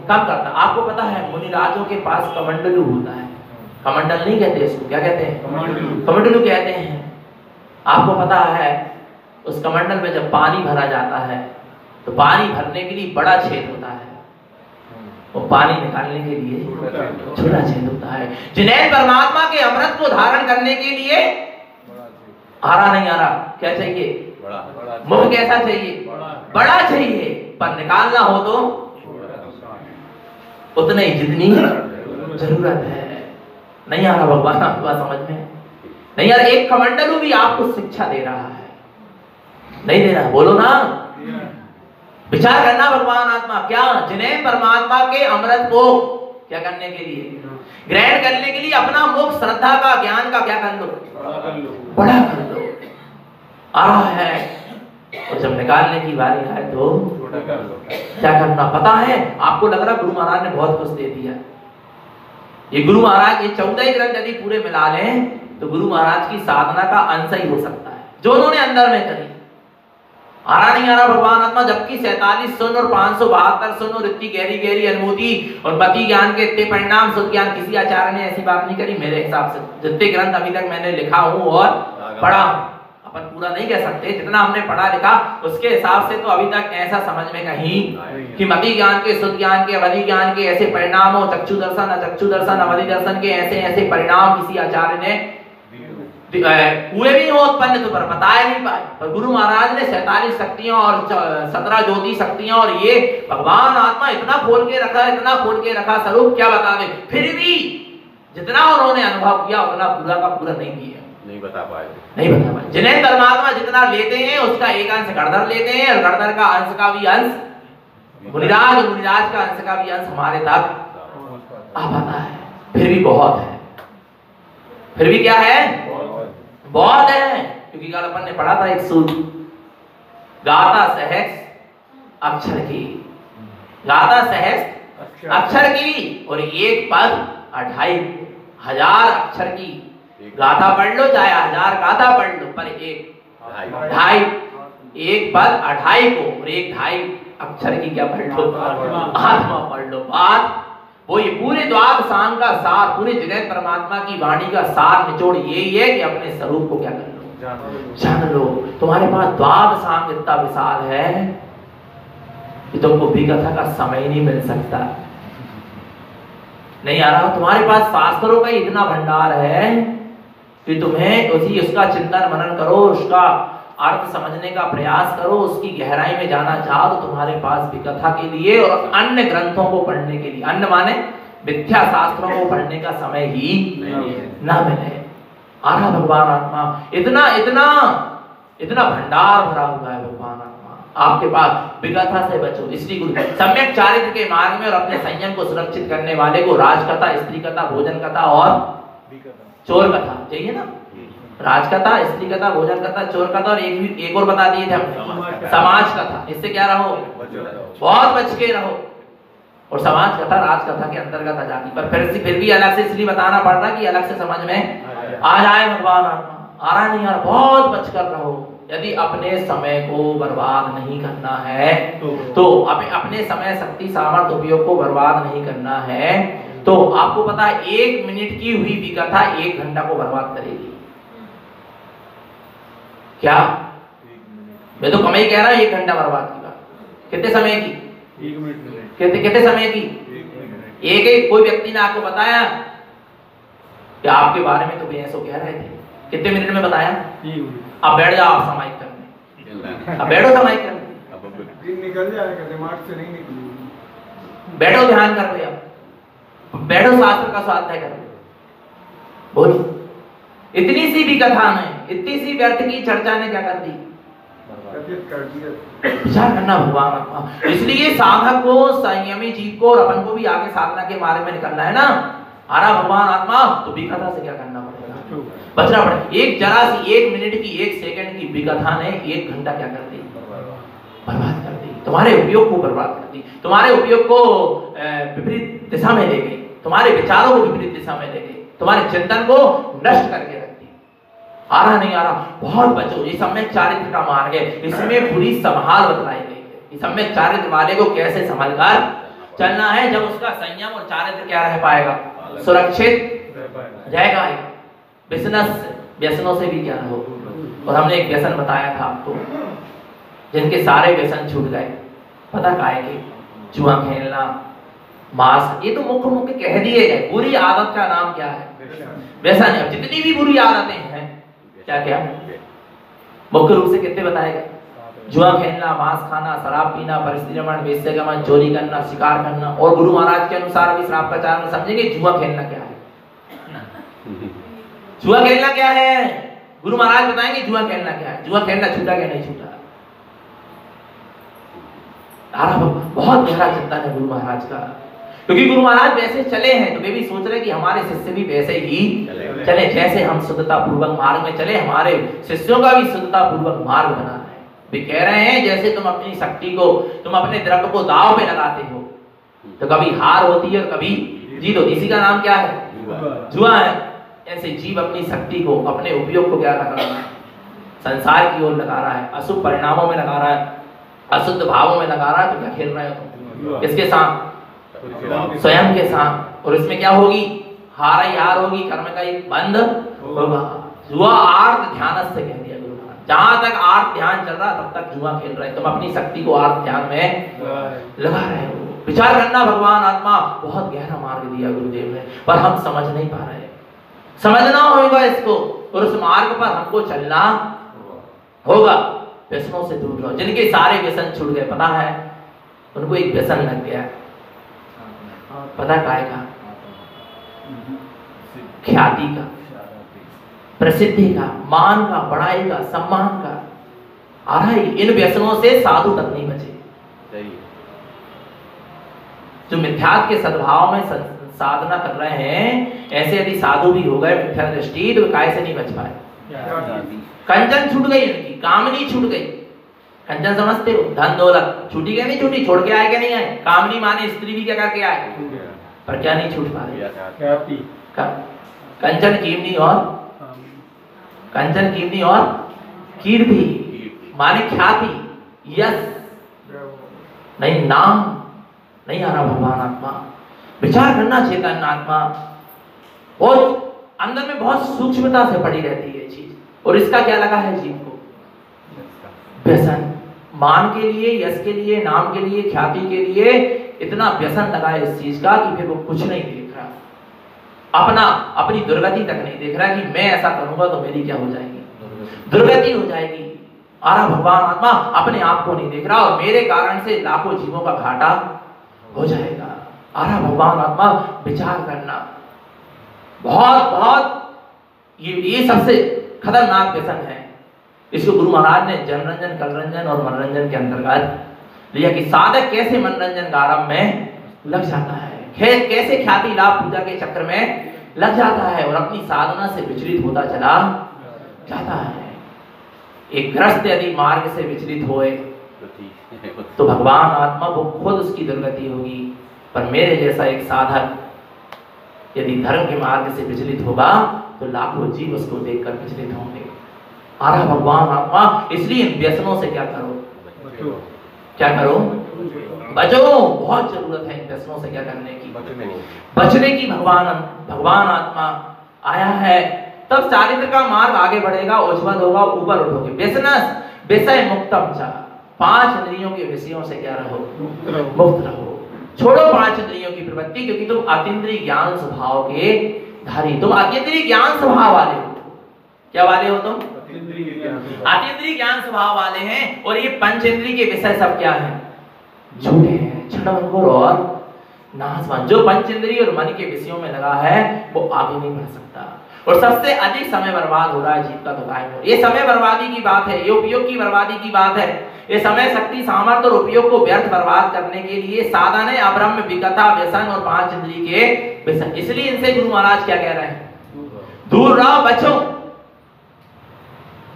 कम करता है। आपको पता है मुनिराजों के पास कमंडलू होता है, कमंडल नहीं कहते इसको, क्या कहते हैं, कमंडलू कहते हैं। आपको पता है उस कमंडल में जब पानी भरा जाता है तो पानी भरने के लिए बड़ा छेद होता है, वो पानी निकालने के लिए छोटा छेद होता है। जिन्हें परमात्मा के अमृत को धारण करने के लिए आ रहा नहीं आ रहा, क्या चाहिए, मुख कैसा चाहिए, बड़ा चाहिए, पर निकालना हो तो उतने ही जितनी जरूरत है। नहीं आ रहा भगवान आपको समझ में, नहीं यार, एक कमंडलू भी आपको शिक्षा दे रहा है, नहीं दे रहा, बोलो ना, विचार करना भगवान आत्मा क्या, जिन्हें परमात्मा के अमृत को क्या करने के लिए, ग्रहण करने के लिए अपना मुख श्रद्धा का ज्ञान का क्या कर लो, बड़ा कर लो, आ रहा है, और जब निकालने की बारी आए तो क्या करना। पता है आपको लग रहा गुरु महाराज ने बहुत कुछ दे दिया, ये गुरु महाराज ये 14 ग्रंथ यदि पूरे मिला लें तो गुरु महाराज की साधना का अंश ही हो सकता है जो उन्होंने अंदर में करी। आ रहा नहीं आ रहा भगवान आत्मा, जबकि 47 सुन और 572 सुन और इतनी गहरी गहरी अनुभूति और मति ज्ञान के इतने परिणाम शुद्ध ज्ञान, किसी आचार्य ने ऐसी बात नहीं करी मेरे हिसाब से। जितने ग्रंथ अभी तक मैंने लिखा हूं और पढ़ा, अपन पूरा नहीं कह सकते, जितना हमने पढ़ा लिखा उसके हिसाब से तो अभी तक ऐसा समझ में कहीं कि मति ज्ञान के, शुद्ध ज्ञान के, अवधि ज्ञान के ऐसे परिणाम हो, चक्षु दर्शन अवधि दर्शन के ऐसे ऐसे परिणाम किसी आचार्य ने हुए भी हो उत्पन्न तो पर बताया नहीं पाए। पर गुरु महाराज ने 47 शक्तियां और 17 ज्योति शक्तियां और ये भगवान आत्मा इतना खोल के रखा, इतना खोल के रखा, स्वरूप क्या बता दे, फिर भी जितना उन्होंने अनुभव किया उतना पूरा का पूरा नहीं किया, नहीं बता पाए। जिन्हें परमात्मा जितना लेते हैं उसका एक अंश गणधर लेते हैं और गणधर का अंश का भी अंश मुनिराज, मुनिराज का अंश का भी अंश हमारे तक आ पाता है। फिर भी बहुत है, फिर भी क्या है, बहुत है। क्योंकि कल अपन ने पढ़ा था एक सूत्र, गाता सहस्र अक्षर की, गाता सहस्र अक्षर की और एक पद 2500 अक्षर की गाथा पढ़ लो, चाहे 1000 गाथा पढ़ लो, पर एक ढाई एक पद 28 को और एक 2.5 अक्षर की क्या पढ़ लो, आत्मा पढ़ लो। बात वो ये पूरे द्वाद सांग का सार, पूरे जगत परमात्मा की वाणी का सार निचोड़ यही है कि अपने स्वरूप को क्या कर लो, जान लो। तुम्हारे पास द्वाद सांग इतना विशाल है कि तुमको भी कथा का समय ही नहीं मिल सकता, नहीं आ रहा। तुम्हारे पास शास्त्रों का इतना भंडार है कि तुम्हें उसका चिंतन मनन करो, उसका अर्थ समझने का प्रयास करो, उसकी गहराई में जाना चाहो तो तुम्हारे पास विकथा के लिए और अन्य ग्रंथों को पढ़ने के लिए, अन्य माने मिथ्या शास्त्रों को पढ़ने का समय ही ना मिले। आ रहा भगवान आत्मा, इतना इतना इतना भंडार भरा हुआ है भगवान आत्मा आपके पास, विकथा से बचो। इसलिए गुरु सम्यक चारित्र के मार्ग में और अपने संयम को सुरक्षित करने वाले को राजकथा, स्त्री कथा, भोजन कथा और चोर कथा चाहिए ना, राजकथा, स्त्री कथा, भोजन कथा, चोर कथा और एक और बता दिए थे हमने, समाज कथा। इससे क्या रहो, बहुत बच के रहो। और समाज कथा राजकथा के अंतर्गत आ जाती, पर फिर भी अलग से इसलिए बताना पड़ रहा कि अलग से समझ में आ जाए भगवान आत्मा। आ रहा नहीं यार, बहुत बचकर रहो। यदि अपने समय को बर्बाद नहीं करना है तो अपने समय शक्ति सामर्थ्य उपयोग को बर्बाद नहीं करना है तो आपको पता है 1 मिनट की हुई विकथा 1 घंटा को बर्बाद करेगी। क्या मैं तो कम ही कह रहा हूं, 1 घंटा बर्बाद की बात। कितने समय की, 1 मिनट, कितने समय की, एक कोई व्यक्ति ने आपको बताया कि आपके बारे में तो बेहसो कह रहे थे, कितने मिनट में बताया, अब बैठ जाओ आप समाहित करने, अब बैठो समाहित करने, निकल जाएगा दिमाग से, नहीं निकलेगा, बैठो ध्यान कर रहे, अब बैठो शास्त्र का स्वाध्याय करो। बोलिए इतनी सी भी कथा ने, इतनी सी व्यर्थ की चर्चा ने क्या कर दी, विचार करना भगवान आत्मा। इसलिए साधक को, संयमी जीव को और अपन को भी आगे साधना के मार्ग में निकलना है ना, आ रहा भगवान आत्मा, तो विकथा से क्या करना पड़ेगा, बचना पड़ेगा। एक जरा सी 1 मिनट की 1 सेकंड की विकथा ने 1 घंटा क्या कर दी, बर्बाद कर दी, तुम्हारे उपयोग को बर्बाद कर दी, तुम्हारे उपयोग को विपरीत दिशा में ले गई, तुम्हारे विचारों को विपरीत दिशा में ले गई। तुम्हारे चिंतन को नष्ट करके रखती है। आ रहा नहीं आ रहा, बहुत बचो। ये सम्यक चारित्र का मार्ग है, इसमें पूरी संभाल बतलाई गई है। इस सम्यक चारित्र वाले को कैसे संभलकर चलना है, जब उसका संयम और चारित्र क्या रह पाएगा, सुरक्षित रहेगा। व्यसनों से भी क्या हो। और हमने एक व्यसन बताया था आपको, जिनके सारे व्यसन छूट गए, पता काहे के, जुआ खेलना, मांस, ये तो मुख्य कह दिए गए। बुरी आदत का नाम क्या है, व्यसन। अब जितनी भी बुरी आदतें हैं, क्या क्या मुख्य रूप से कितने बताए गए, जुआ खेलना, मांस खाना, शराब पीना, परिस्थिति रमण, वेश्यागमन, चोरी करना, शिकार करना। और गुरु महाराज के अनुसार अभी श्राप का चारण समझेंगे जुआ खेलना क्या है। जुआ खेलना क्या है, गुरु महाराज बताएंगे जुआ खेलना क्या है। जुआ खेलना छूटा क्या नहीं छूटा। बहुत गहरा चिंतन है गुरु महाराज का, क्योंकि गुरु महाराज वैसे चले हैं तो वे भी सोच रहे कि हमारे शिष्य भी वैसे ही चले। जैसे हम शुद्धता पूर्वक मार्ग में चले, हमारे शिष्यों का भी शुद्धता पूर्वक मार्ग बनाना है। वे कह रहे हैं जैसे तुम अपनी शक्ति को, तुम अपने द्रव्य को दांव पे लगाते हो तो कभी हार होती है और कभी जीत होती है। इसी का नाम क्या है, जुआ है। ऐसे जीव अपनी शक्ति को, अपने उपयोग को क्या लगा रहा है, संसार की ओर लगा रहा है, अशुभ परिणामों में लगा रहा है, अशुद्ध भावों में लगा रहा है। तो क्या खेल रहे हो तुम, इसके साथ, स्वयं के साथ। और इसमें क्या होगी, हार ही हार होगी, कर्म का एक बंद होगा। जुआ आर्त ध्यान से कह दिया गुरु महाराज। जहां तक आर्त ध्यान चल रहा तब तक जुआ खेल रहे, तुम अपनी शक्ति को आर्त ध्यान में लगा रहे हो। विचार करना, भगवान आत्मा बहुत गहरा मार्ग दिया गुरुदेव ने, पर हम समझ नहीं पा रहे। समझना होगा इसको, और उस मार्ग पर हमको चलना होगा। व्यसनों से दूर रहो। जिनके सारे व्यसन छूट गए, पता है उनको एक व्यसन लग गया, पता काहे का, ख्याति का, प्रसिद्धि का, मान का, बड़ाई का, सम्मान का। आ रहा है, इन व्यसनों से साधु तक नहीं बचे। जो मिथ्यात्व के सद्भाव में साधना कर रहे हैं, ऐसे यदि साधु भी हो गए मिथ्या दृष्टि, तो काय से नहीं बच पाए। कंचन छूट गई, इनकी कामनी छूट गई। कंचन समझते हो, धन दौलत छूटी क्या नहीं छूटी, छोड़ के आए क्या नहीं आए। कामनी माने स्त्री भी क्या करके आए, पर क्या नहीं छूट पा रही, कंचन कीमनी और कंचन कीमनी और कीर्ति माने ख्याति, यश नहीं, नाम नहीं आ रहा। भगवान आत्मा विचार करना, चेतन आत्मा बहुत अंदर में बहुत सूक्ष्मता से पड़ी रहती है चीज। और इसका क्या लगा है जीव को, व्यसन। मान के लिए, यश के लिए, नाम के लिए, ख्याति के लिए इतना व्यसन लगा है इस चीज का कि फिर वो कुछ नहीं देख रहा, अपनी दुर्गति तक नहीं देख रहा कि मैं ऐसा करूंगा तो मेरी क्या हो जाएगी, दुर्गति हो जाएगी। आरा भगवान आत्मा अपने आप को नहीं देख रहा, और मेरे कारण से लाखों जीवों का घाटा हो जाएगा। आरा भगवान आत्मा विचार करना, बहुत बहुत ये सबसे खतरनाक व्यसन है। इसको गुरु महाराज ने जनरंजन, कलरंजन और मनोरंजन के अंतर्गत लिया कि साधक कैसे मनोरंजन का आरंभ में लग जाता है, कैसे ख्याति लाभ पूजा के चक्र में लग जाता है और अपनी साधना से विचलित होता चला जाता है। एक ग्रस्त यदि मार्ग से विचलित होए तो भगवान आत्मा वो खुद उसकी दुर्गति होगी, पर मेरे जैसा एक साधक यदि धर्म के मार्ग से विचलित होगा तो लाखों जीव उसको देखकर विचलित होंगे। आरा भगवान आत्मा, इसलिए इन व्यसनों से क्या करो, क्या करो, बचो। बहुत जरूरत है इन व्यसनों से क्या करने की, बचने की। भगवान आत्मा आया है, तब चारित्र का मार्ग आगे बढ़ेगा, उज्ज्वल होगा, ऊपर उठोगे। व्यसनस विषय मुक्तम चा, 5 इंद्रियों के विषयों से क्या रहो, मुक्त रहो। छोड़ो 5 इंद्रियों की प्रवृत्ति, क्योंकि तुम अतीन्द्रिय ज्ञान स्वभाव के धारी, तुम अतीन्द्रिय ज्ञान स्वभाव वाले हो। क्या वाले हो तुम? अतीन्द्रिय ज्ञान स्वभाव वाले हैं। और ये पंचेंद्रिय के विषय सब क्या है, झूठे हैं, क्षणभंगुर और नाशवान। जो पंचेंद्रिय और मन के विषयों में लगा है वो आगे नहीं बढ़ सकता, और सबसे अधिक समय बर्बाद हो रहा है जीव का तो कायम हो। ये समय बर्बादी की बात है, ये उपयोग की बर्बादी की बात है। ये समय, शक्ति, सामर्थ्य और उपयोग को व्यर्थ बर्बाद करने के लिए साधन है अब्रह्म, विकथा, व्यसन और 5 इंद्रिय के विषय। इसलिए इनसे गुरु महाराज क्या कह रहे हैं, दूर रहो, बचो।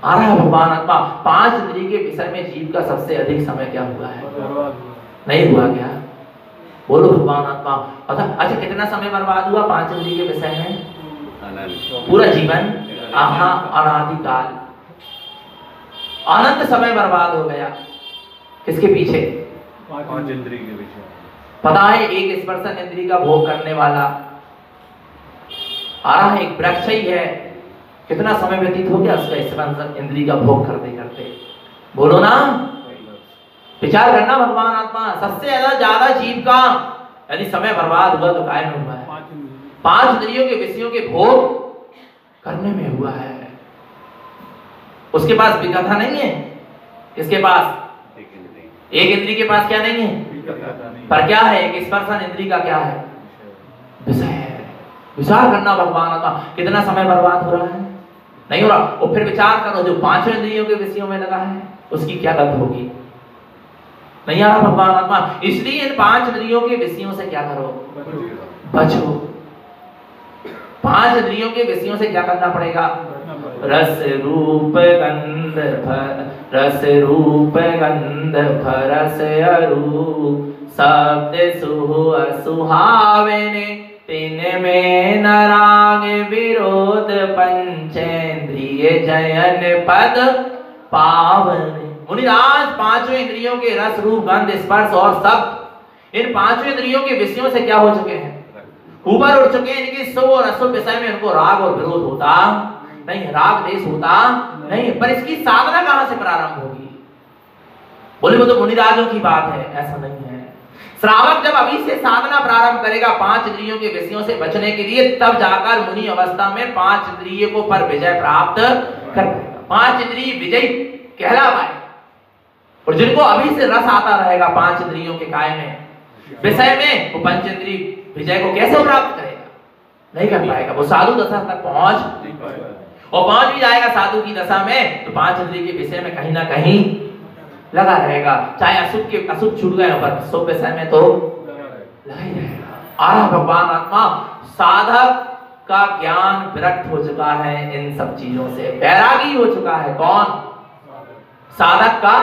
आ रहा है भगवान आत्मा, 5 इंद्रिय के विषय में जीव का सबसे अधिक समय क्या हुआ है, नहीं हुआ क्या? बोलो भगवान आत्मा। अच्छा, कितना समय बर्बाद हुआ 5 इंद्रिय के विषय में? पूरा जीवन आहा अनादिकाल अनंत समय बर्बाद हो गया। किसके पीछे? पांच इंद्रिय के पीछे। पता है एक स्पर्शन इंद्रिय का भोग करने वाला आ रहा है, एक वृक्ष ही है, कितना समय व्यतीत हो गया उसका स्पर्शन इंद्रिय का भोग करते करते। बोलो ना, विचार करना। भगवान आत्मा सबसे ज्यादा जीव का यदि समय बर्बाद हुआ तो काय में हुआ है? पांच इंद्रियों के विषयों के भोग करने में हुआ है। उसके पास विकथा नहीं है। किसके पास? एक इंद्रिय के पास क्या नहीं है? पर क्या है? एक स्पर्शन इंद्रिय का क्या है? विषय है। विचार करना भगवान आत्मा, कितना समय बर्बाद हो रहा है? नहीं हो रहा। और फिर विचार करो, जो पांचों इंद्रियों के विषयों में लगा है उसकी क्या गत होगी? नहीं आ रहा भगवान आत्मा। इसलिए इन पांच इंद्रियों के विषयों से क्या करो? बचो। पांच इंद्रियों के विषयों से क्या करना पड़ेगा? रस रूप गंध रस रूप गंध रस अरू शब्द सुहावने तिन में न राग विरोध पंचेंद्रिय जयन पद पावन। मुनिराज पांचों इंद्रियों के रस रूप गंध स्पर्श और शब्द, इन पांचों इंद्रियों के विषयों से क्या हो चुके हैं? ऊपर उठ चुके हैं। इनके शुभ और अशुभ विषय में उनको राग और विरोध होता नहीं, राग देश होता नहीं। पर इसकी साधना कहां से प्रारंभ होगी? बोले वो तो मुनिराजों की बात है, ऐसा नहीं है। श्रावक जब अभी से साधना प्रारंभ करेगा पांच इंद्रियों के विषयों से बचने के लिए, तब जाकर मुनि अवस्था में पांच इंद्रियों को पर विजय प्राप्त कर पाएगा। पांच इंद्रिय विजयी कहला पाए। और जिनको अभी से रस आता रहेगा पांच इंद्रियों के काय में विषय में, वो पंच इंद्रिय विजय को कैसे प्राप्त करेगा? नहीं कर पाएगा। वो साधु दशा तक पहुंच नहीं पाएगा। और पहुंच भी जाएगा साधु की दशा में तो पांच इंद्रिय के विषय में कहीं ना कहीं लगा रहेगा। चाहे अशुभ छूट गए पर शुभ विषय में तो लगा ही रहेगा। आह भगवान आत्मा, साधक का ज्ञान विरक्त हो चुका है इन सब चीजों से, वैरागी हो चुका है। कौन? साधक का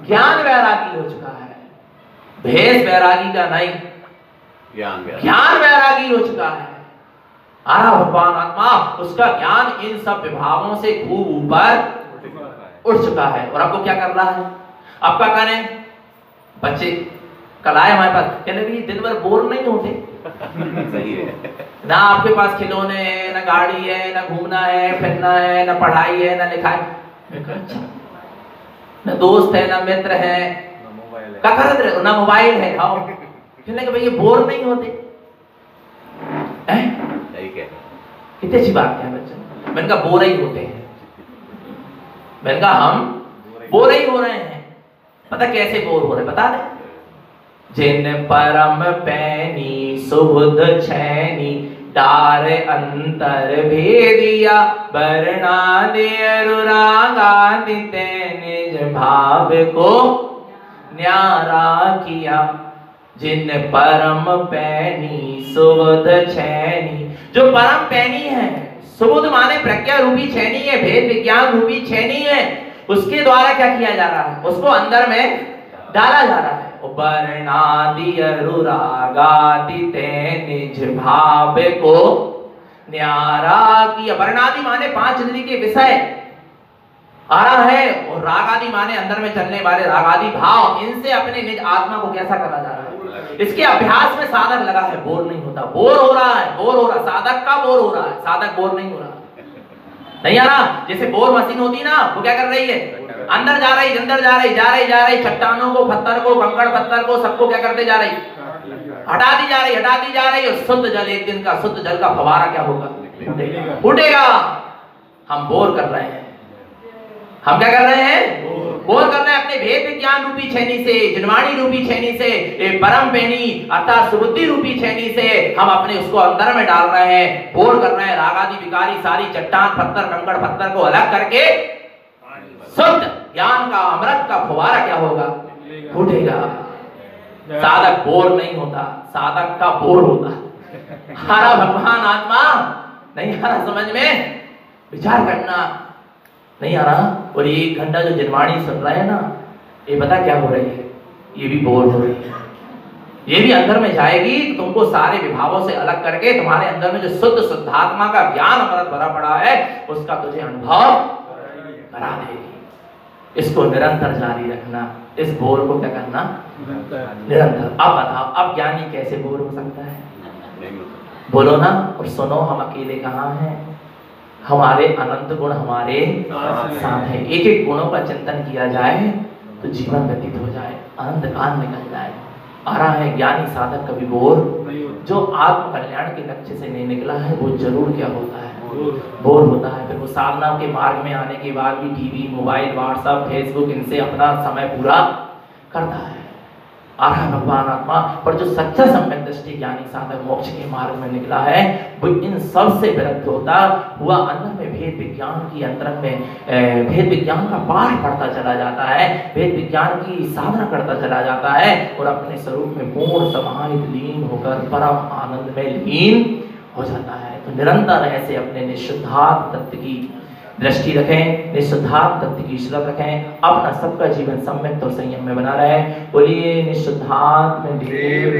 ज्ञान वैरागी हो चुका है। भेष वैरागी का नहीं, ज्ञान वैरागी हो चुका है। आरा भगवान आत्मा, उसका ज्ञान इन सब विभागों से खूब ऊपर उठ चुका है। और आपको क्या कर रहा है? आप क्या करें? बच्चे कल आए हमारे पास, कहने भी दिन भर बोर नहीं होते? सही है ना। आपके पास खिलौने है, ना गाड़ी है, ना घूमना है फिरना है, ना पढ़ाई है, ना लिखाई, ना दोस्त है, ना मित्र है, ना मोबाइल है। हाँ, कहने के भैया बोर नहीं होते? कितनी अच्छी बात है बच्चों। मैंने कहा बोर ही होते हैं। मैंने कहा हम बोर ही हो रहे हैं। पता कैसे बोर हो रहे? बता दे। जिन परम पैनी सुबुध छैनी डार अंतर भेदिया वर्णादि अनुरागादि ते निज भाव को न्यारा किया। जिन परम पैनी सुबुध छैनी, जो परम पैनी है, सुबुध माने प्रज्ञा रूपी छैनी है, भेद विज्ञान रूपी छैनी है, उसके द्वारा क्या किया जा रहा है? उसको अंदर में डाला जा रहा है। वर्णादि अनुरागादि ते निज भाव को न्यारा किया। वर्णादि माने पांच इंद्रिय के विषय आ रहा है, और राग आदि माने अंदर में चलने वाले राग आदि भाव, इनसे अपने निज आत्मा को कैसा करा जा रहा है? इसके अभ्यास में साधक लगा है, बोर नहीं होता। बोर हो रहा है, बोर हो रहा, साधक का बोर हो रहा है, साधक बोर नहीं हो रहा। नहीं आ रहा। जैसे बोर मशीन होती ना, वो क्या कर रही है? अंदर जा रही, अंदर जा रही, जा रही, जा रही, चट्टानों को, पत्थर को, कंकड़ पत्थर को, सबको क्या करते जा रही? हटा दी जा रही, हटा दी जा रही। और शुद्ध जल, एक दिन का शुद्ध जल का फवारा क्या होगा? फूटेगा। हम बोर कर रहे हैं। हम क्या कर रहे हैं? बोर कर रहे हैं अपने भेद विज्ञान रूपी छैनी से, जिनवाणी रूपी छैनी से, परम पैनी अर्थात सुबुद्धि रूपी छैनी से हम अपने उसको अंदर में डाल रहे हैं, बोर कर रहे हैं। रागादि विकारी सारी चट्टान पत्थर कंकड़ पत्थर को अलग करके शुद्ध ज्ञान का, अमृत का फुवारा क्या होगा? फूटेगा। साधक बोर नहीं होता, साधक का बोर होता। हमारा भगवान आत्मा नहीं आ रहा समझ में? विचार करना नहीं आ रहा। और 1 घंटा जो जिनवाणी सुन रहा है ना, ये पता क्या हो रही है? ये भी बोर हो रही है। ये भी अंदर में जाएगी, तुमको सारे विभावों से अलग करके तुम्हारे अंदर में जो शुद्ध शुद्धात्मा का ज्ञान अमृत भरा पड़ा है उसका तुझे अनुभव करा देगी। इसको निरंतर जारी रखना, इस बोर को क्या करना, निरंतर। अब बताओ, अब ज्ञानी कैसे बोर हो सकता है? बोलो ना और सुनो, हम अकेले कहाँ हैं? हमारे अनंत गुण हमारे साथ है। एक एक गुणों का चिंतन किया जाए तो जीवन व्यतीत हो जाए, अनंत काल निकल जाए। आ रहा है ज्ञानी साधक कभी बोर, जो आत्म कल्याण के लक्ष्य से नहीं निकला है वो जरूर क्या होता है, बोर होता है। फिर वो साधना के मार्ग में आने के बाद भी टीवी, मोबाइल, व्हाट्सएप, फेसबुक, इनसे अपना समय पूरा करता है। आ रहा है भगवान आत्मा, पर जो सच्चा सम्यक दृष्टि ज्ञानी साधक मोक्ष के मार्ग में निकला है वो इन सब से विरक्त होता हुआ अंदर में भेद विज्ञान की अंतरंग में भेद विज्ञान का पाठ पढ़ता चला जाता है, भेद विज्ञान की साधना करता चला जाता है और अपने स्वरूप में पूर्ण समाहित लीन होकर परम आनंद में लीन हो जाता है। तो निरंतर ऐसे अपने निशुद्धात्म तत्व की दृष्टि रखें, निशुद्धात्म तत्व की इशरत रखें, अपना सबका जीवन सम्यक और संयम में बना रहे। बोलिए निशुद्धात्म देव